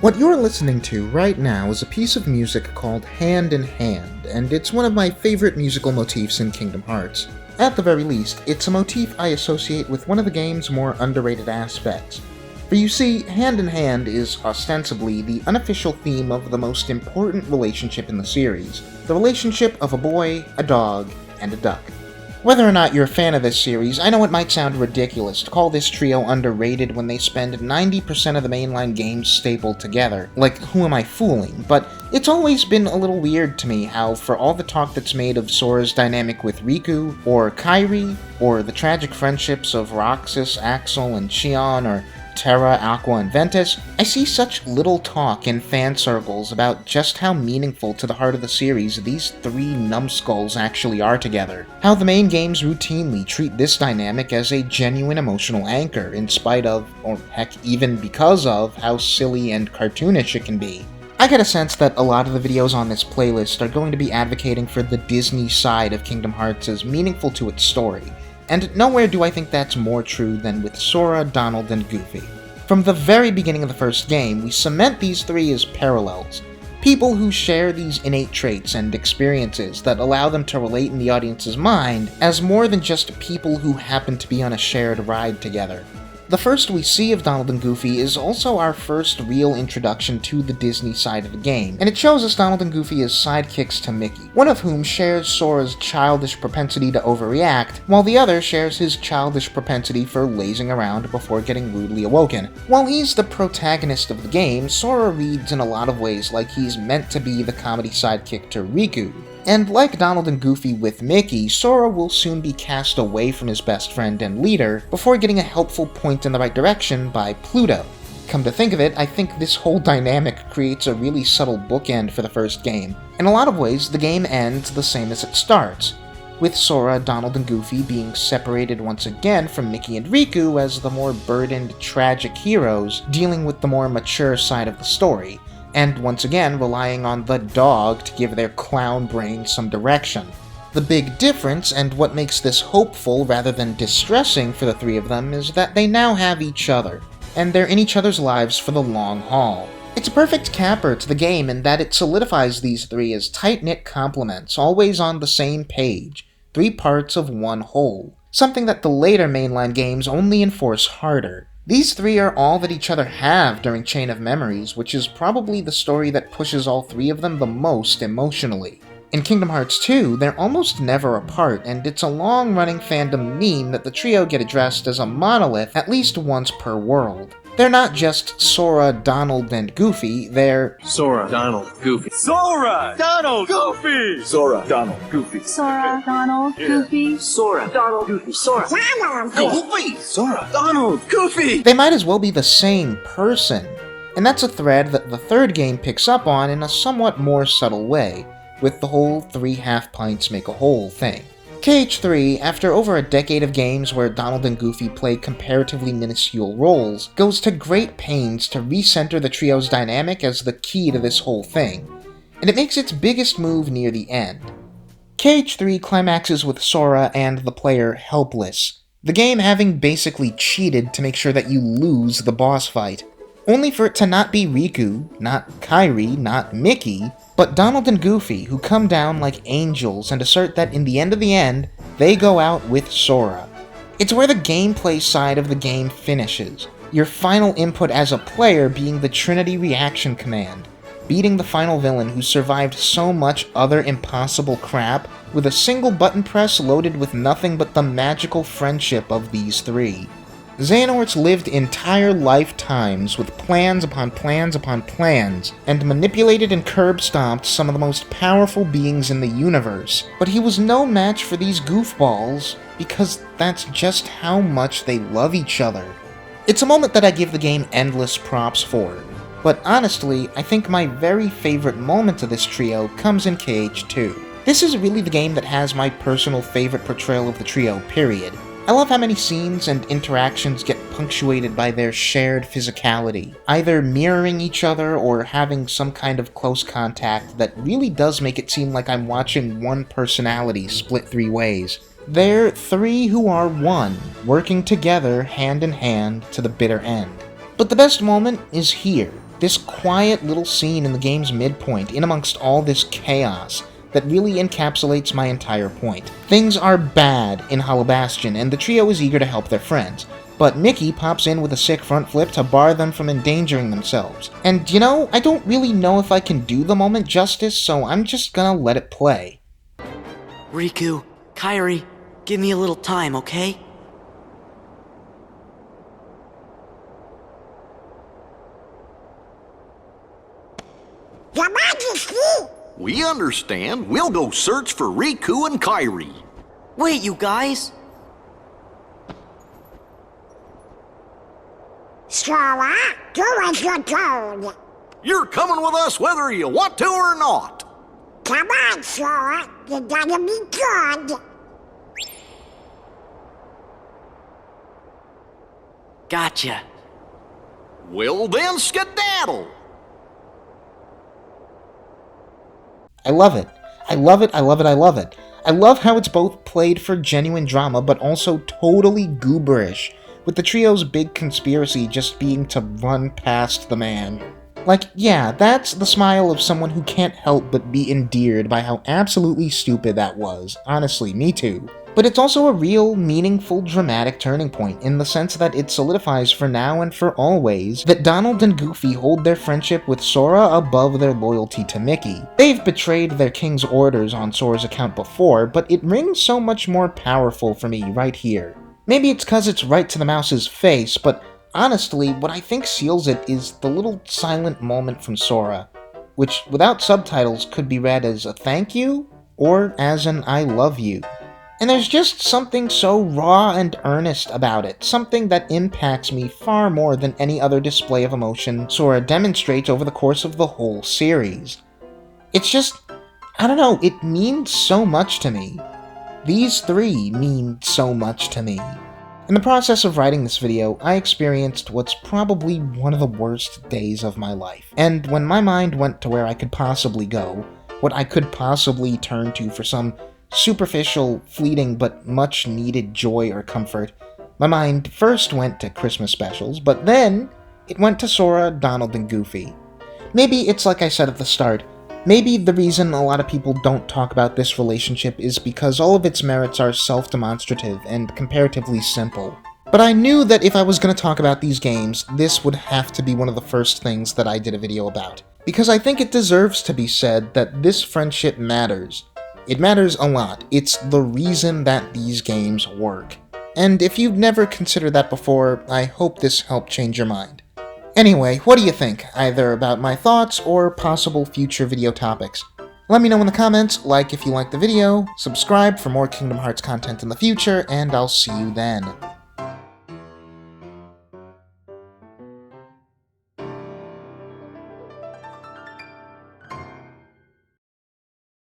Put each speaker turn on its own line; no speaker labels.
What you're listening to right now is a piece of music called Hand in Hand, and it's one of my favorite musical motifs in Kingdom Hearts. At the very least, it's a motif I associate with one of the game's more underrated aspects. For you see, Hand in Hand is ostensibly the unofficial theme of the most important relationship in the series, the relationship of a boy, a dog, and a duck. Whether or not you're a fan of this series, I know it might sound ridiculous to call this trio underrated when they spend 90% of the mainline games stapled together. Like, who am I fooling? But it's always been a little weird to me how, for all the talk that's made of Sora's dynamic with Riku, or Kairi, or the tragic friendships of Roxas, Axel, and Xion, or Terra, Aqua, and Ventus, I see such little talk in fan circles about just how meaningful to the heart of the series these three numbskulls actually are together. How the main games routinely treat this dynamic as a genuine emotional anchor, in spite of, or heck, even because of, how silly and cartoonish it can be. I get a sense that a lot of the videos on this playlist are going to be advocating for the Disney side of Kingdom Hearts as meaningful to its story. And nowhere do I think that's more true than with Sora, Donald, and Goofy. From the very beginning of the first game, we cement these three as parallels. People who share these innate traits and experiences that allow them to relate in the audience's mind as more than just people who happen to be on a shared ride together. The first we see of Donald and Goofy is also our first real introduction to the Disney side of the game, and it shows us Donald and Goofy as sidekicks to Mickey, one of whom shares Sora's childish propensity to overreact, while the other shares his childish propensity for lazing around before getting rudely awoken. While he's the protagonist of the game, Sora reads in a lot of ways like he's meant to be the comedy sidekick to Riku. And like Donald and Goofy with Mickey, Sora will soon be cast away from his best friend and leader before getting a helpful point in the right direction by Pluto. Come to think of it, I think this whole dynamic creates a really subtle bookend for the first game. In a lot of ways, the game ends the same as it starts, with Sora, Donald, and Goofy being separated once again from Mickey and Riku as the more burdened, tragic heroes dealing with the more mature side of the story, and once again relying on the dog to give their clown brain some direction. The big difference, and what makes this hopeful rather than distressing for the three of them, is that they now have each other, and they're in each other's lives for the long haul. It's a perfect capper to the game in that it solidifies these three as tight-knit complements, always on the same page, three parts of one whole, something that the later mainline games only enforce harder. These three are all that each other have during Chain of Memories, which is probably the story that pushes all three of them the most emotionally. In Kingdom Hearts 2, they're almost never apart, and it's a long-running fandom meme that the trio get addressed as a monolith at least once per world. They're not just Sora, Donald, and Goofy, they're
Sora, Donald, Goofy.
Sora, Donald, Goofy.
Sora, Donald, Goofy.
Sora, Donald, Goofy.
Sora, Donald, Goofy. Sora, Donald, Goofy. Sora, Donald, Goofy.
They might as well be the same person. And that's a thread that the third game picks up on in a somewhat more subtle way, with the whole 3 half-pints make a whole thing. KH3, after over a decade of games where Donald and Goofy play comparatively minuscule roles, goes to great pains to recenter the trio's dynamic as the key to this whole thing, and it makes its biggest move near the end. KH3 climaxes with Sora and the player helpless, the game having basically cheated to make sure that you lose the boss fight, only for it to not be Riku, not Kairi, not Mickey, but Donald and Goofy, who come down like angels and assert that in the end, they go out with Sora. It's where the gameplay side of the game finishes, your final input as a player being the Trinity reaction command, beating the final villain who survived so much other impossible crap with a single button press loaded with nothing but the magical friendship of these three. Xehanort's lived entire lifetimes with plans upon plans upon plans, and manipulated and curb-stomped some of the most powerful beings in the universe, but he was no match for these goofballs, because that's just how much they love each other. It's a moment that I give the game endless props for, but honestly, I think my very favorite moment of this trio comes in KH2. This is really the game that has my personal favorite portrayal of the trio, period. I love how many scenes and interactions get punctuated by their shared physicality, either mirroring each other or having some kind of close contact that really does make it seem like I'm watching one personality split 3 ways. They're three who are one, working together hand in hand to the bitter end. But the best moment is here, This quiet little scene in the game's midpoint, in amongst all this chaos, that really encapsulates my entire point. Things are bad in Hollow Bastion, and the trio is eager to help their friends. But Mickey pops in with a sick front flip to bar them from endangering themselves. And you know, I don't really know if I can do the moment justice, so I'm just gonna let it play.
Riku, Kairi, give me a little time, okay?
Your Majesty!
We understand. We'll go search for Riku and Kairi.
Wait, you guys!
Sora, do as you're told.
You're coming with us whether you want to or not.
Come on, Sora. You gotta be good.
Gotcha.
Well then, skedaddle.
I love it. I love it, I love it, I love it. I love how it's both played for genuine drama, but also totally gooberish, with the trio's big conspiracy just being to run past the man. Like, yeah, that's the smile of someone who can't help but be endeared by how absolutely stupid that was. Honestly, me too. But it's also a real, meaningful, dramatic turning point in the sense that it solidifies for now and for always that Donald and Goofy hold their friendship with Sora above their loyalty to Mickey. They've betrayed their king's orders on Sora's account before, but it rings so much more powerful for me right here. Maybe it's cause it's right to the mouse's face, but honestly, what I think seals it is the little silent moment from Sora, which without subtitles could be read as a thank you, or as an I love you. And there's just something so raw and earnest about it, something that impacts me far more than any other display of emotion Sora demonstrates over the course of the whole series. It's just, I don't know, it means so much to me. These three mean so much to me. In the process of writing this video, I experienced what's probably one of the worst days of my life. And when my mind went to where I could possibly go, what I could possibly turn to for some superficial, fleeting, but much-needed joy or comfort, my mind first went to Christmas specials, but then it went to Sora, Donald, and Goofy. Maybe it's like I said at the start, maybe the reason a lot of people don't talk about this relationship is because all of its merits are self-demonstrative and comparatively simple. But I knew that if I was going to talk about these games, this would have to be one of the first things that I did a video about. Because I think it deserves to be said that this friendship matters. It matters a lot. It's the reason that these games work. And if you've never considered that before, I hope this helped change your mind. Anyway, what do you think, either about my thoughts or possible future video topics? Let me know in the comments, like if you liked the video, subscribe for more Kingdom Hearts content in the future, and I'll see you then.